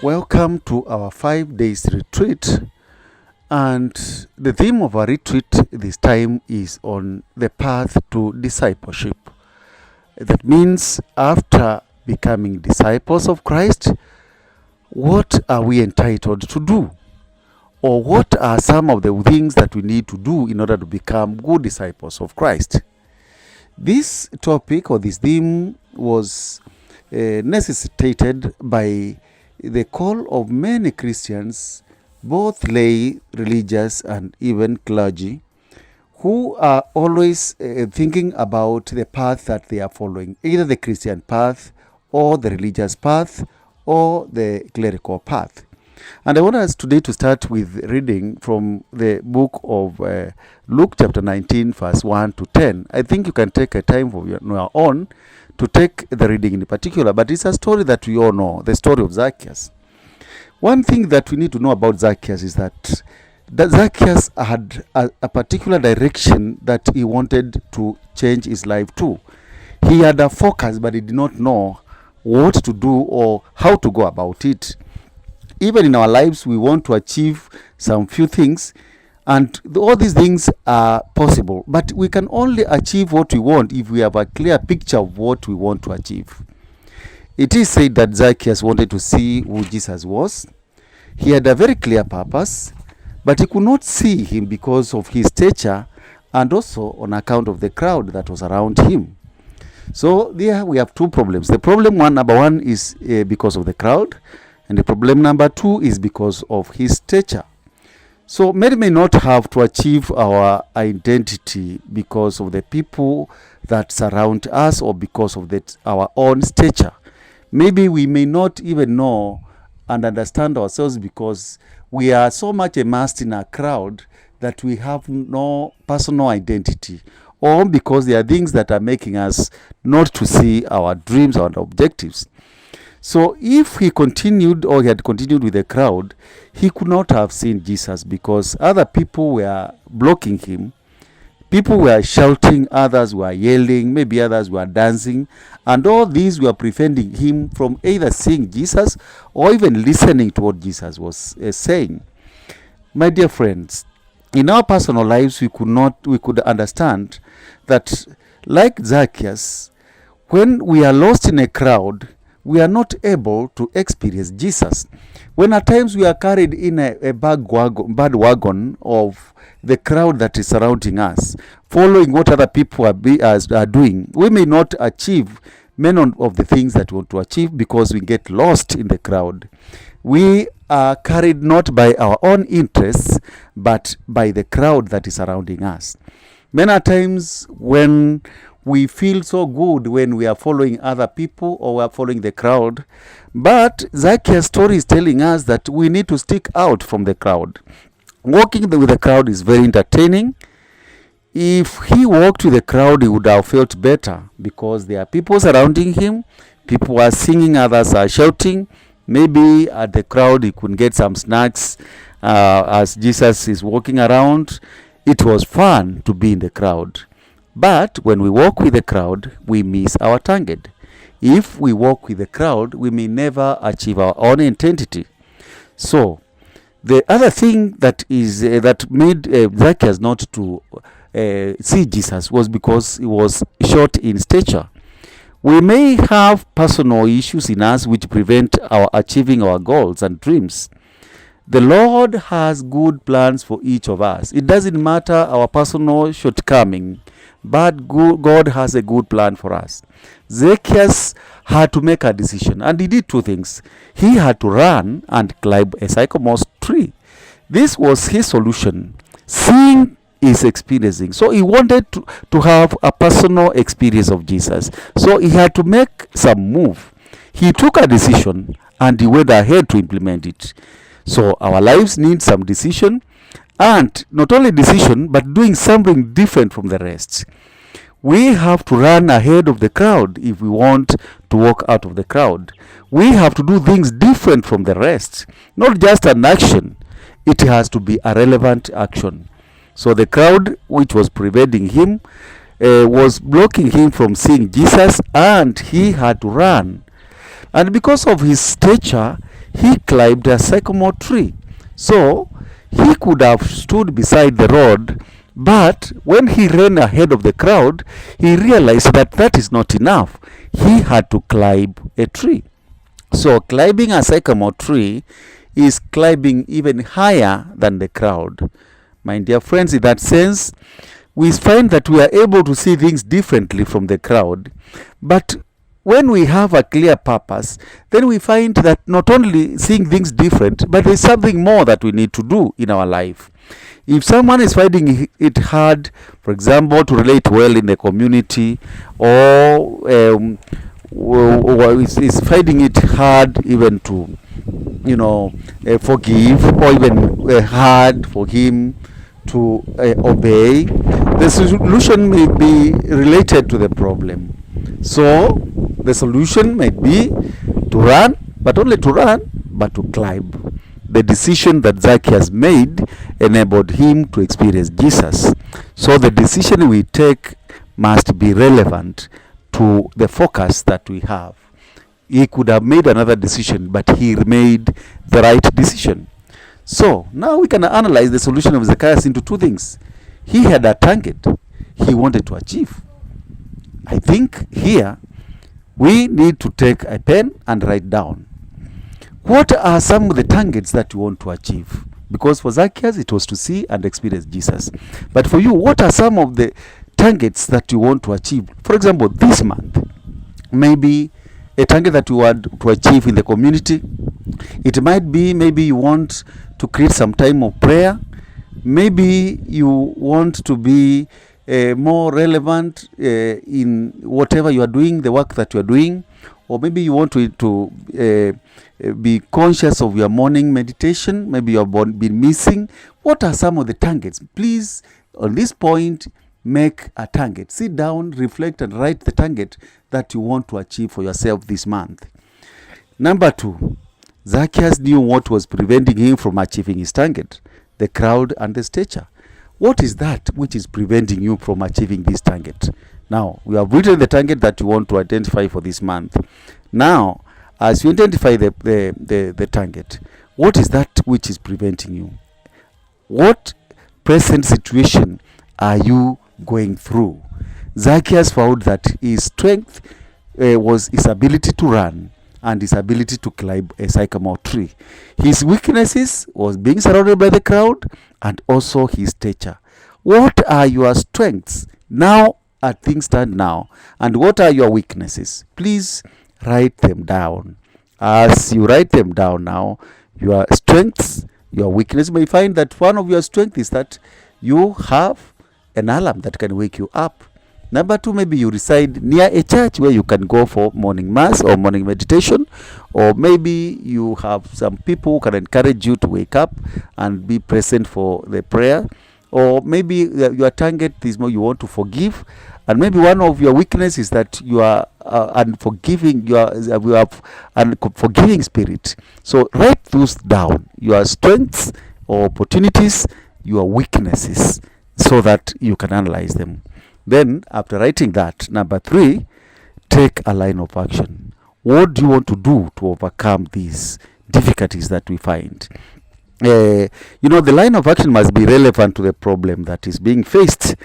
Welcome to our 5 days retreat, and the theme of our retreat this time is on the path to discipleship. That means after becoming disciples of Christ, what are we entitled to do? Or what are some of the things that we need to do in order to become good disciples of Christ? This topic or this theme was necessitated by the call of many Christians, both lay, religious, and even clergy, who are always thinking about the path that they are following, either the Christian path or the religious path or the clerical path. And I want us today to start with reading from the book of Luke chapter 19, verse 1 to 10. I think you can take a time of your own to take the reading in particular, but it's a story that we all know, the story of Zacchaeus. One thing that we need to know about Zacchaeus is that Zacchaeus had a particular direction that he wanted to change his life to. He had a focus, but he did not know what to do or how to go about it. Even in our lives, we want to achieve some few things, and all these things are possible, but we can only achieve what we want if we have a clear picture of what we want to achieve. It is said that Zacchaeus wanted to see who Jesus was. He had a very clear purpose, but he could not see him because of his stature and also on account of the crowd that was around him. So there we have two problems. The problem number one is because of the crowd, and the problem number two is because of his stature. So many may not have to achieve our identity because of the people that surround us or because of our own stature. Maybe we may not even know and understand ourselves because we are so much immersed in a crowd that we have no personal identity, or because there are things that are making us not to see our dreams or objectives. So if he had continued with the crowd, he could not have seen Jesus because other people were blocking him. People were shouting, others were yelling, maybe others were dancing, and all these were preventing him from either seeing Jesus or even listening to what Jesus was saying. My dear friends, in our personal lives, we could understand that, like Zacchaeus, when we are lost in a crowd, we are not able to experience Jesus. When at times we are carried in a bad wagon of the crowd that is surrounding us, following what other people are doing, we may not achieve many of the things that we want to achieve because we get lost in the crowd. We are carried not by our own interests, but by the crowd that is surrounding us. Many times when we feel so good when we are following other people or we are following the crowd. But Zacchaeus' story is telling us that we need to stick out from the crowd. Walking with the crowd is very entertaining. If he walked with the crowd, he would have felt better because there are people surrounding him. People are singing, others are shouting. Maybe at the crowd he could get some snacks as Jesus is walking around. It was fun to be in the crowd. But when we walk with the crowd, we miss our target. If we walk with the crowd, we may never achieve our own identity. So, the other thing that made Zacchaeus not to see Jesus was because he was short in stature. We may have personal issues in us which prevent our achieving our goals and dreams. The Lord has good plans for each of us. It doesn't matter our personal shortcoming, but God has a good plan for us. Zacchaeus had to make a decision, and he did two things. He had to run and climb a sycamore tree. This was his solution. Seeing is experiencing. So he wanted to have a personal experience of Jesus. So he had to make some move. He took a decision and he went ahead to implement it. So our lives need some decision, and not only decision, but doing something different from the rest. We have to run ahead of the crowd if we want to walk out of the crowd. We have to do things different from the rest, not just an action. It has to be a relevant action. So the crowd which was preventing him was blocking him from seeing Jesus, and he had to run. And because of his stature, he climbed a sycamore tree. So he could have stood beside the road, but when he ran ahead of the crowd, he realized that that is not enough. He had to climb a tree. So climbing a sycamore tree is climbing even higher than the crowd. My dear friends, in that sense, we find that we are able to see things differently from the crowd. But when we have a clear purpose, then we find that not only seeing things different, but there's something more that we need to do in our life. If someone is finding it hard, for example, to relate well in the community, or is finding it hard even to, forgive, or even hard for him to obey, the solution may be related to the problem. So the solution might be to run, but only to run, but to climb. The decision that Zacchaeus made enabled him to experience Jesus. So the decision we take must be relevant to the focus that we have. He could have made another decision, but he made the right decision. So now we can analyze the solution of Zacchaeus into two things. He had a target he wanted to achieve. I think here we need to take a pen and write down, what are some of the targets that you want to achieve? Because for Zacchaeus, it was to see and experience Jesus. But for you, what are some of the targets that you want to achieve? For example, this month, maybe a target that you want to achieve in the community. It might be maybe you want to create some time of prayer. Maybe you want to be more relevant in whatever you are doing, the work that you are doing. Or maybe you want to be conscious of your morning meditation. Maybe you have been missing. What are some of the targets? Please, on this point, make a target. Sit down, reflect, and write the target that you want to achieve for yourself this month. Number 2, Zacchaeus knew what was preventing him from achieving his target: the crowd and the stature. What is that which is preventing you from achieving this target? Now, we have written the target that you want to identify for this month. Now, as you identify the target, what is that which is preventing you? What present situation are you going through? Zacchaeus found that his strength was his ability to run and his ability to climb a sycamore tree. His weaknesses was being surrounded by the crowd and also his stature. What are your strengths now as things stand now, and what are your weaknesses? Please write them down. As you write them down now, your strengths, your weakness, may find that one of your strengths is that you have an alarm that can wake you up. Number 2, maybe you reside near a church where you can go for morning mass or morning meditation, or maybe you have some people who can encourage you to wake up and be present for the prayer, or maybe your target is more you want to forgive, and maybe one of your weaknesses is that you are unforgiving, you have unforgiving spirit. So write those down, your strengths or opportunities, your weaknesses, so that you can analyze them. Then, after writing that, number 3, take a line of action. What do you want to do to overcome these difficulties that we find? The line of action must be relevant to the problem that is being faced.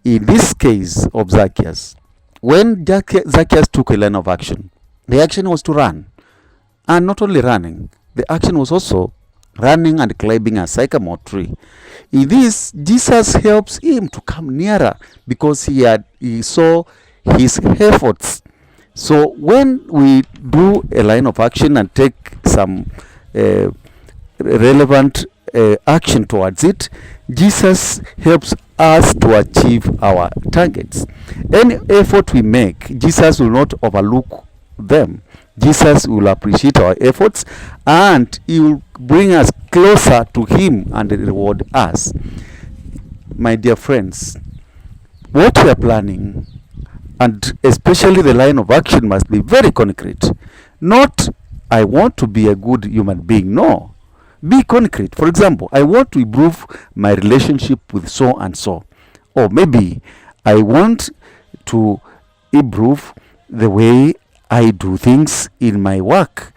In this case of Zacchaeus, when Zacchaeus took a line of action, the action was to run. And not only running, the action was also running and climbing a sycamore tree. In this, Jesus helps him to come nearer because he saw his efforts. So when we do a line of action and take some relevant action towards it, Jesus helps us to achieve our targets. Any effort we make, Jesus will not overlook them. Jesus will appreciate our efforts and he will bring us closer to him and reward us. My dear friends, what we are planning, and especially the line of action, must be very concrete. Not, I want to be a good human being. No. Be concrete. For example, I want to improve my relationship with so and so. Or maybe I want to improve the way I do things in my work.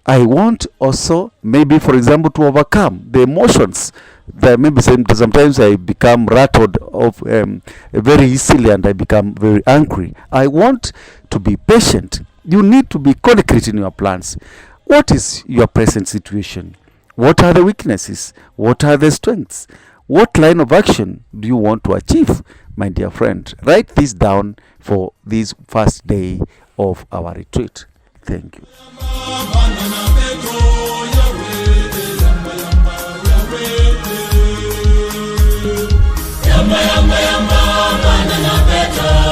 I want also, maybe for example, to overcome the emotions that maybe sometimes I become rattled of very easily, and I become very angry. I want to be patient. You need to be concrete in your plans. What is your present situation? What are the weaknesses? What are the strengths? What line of action do you want to achieve, my dear friend? Write this down for this first day of our retreat. Thank you. Yamba, yamba, yamba, banana beto.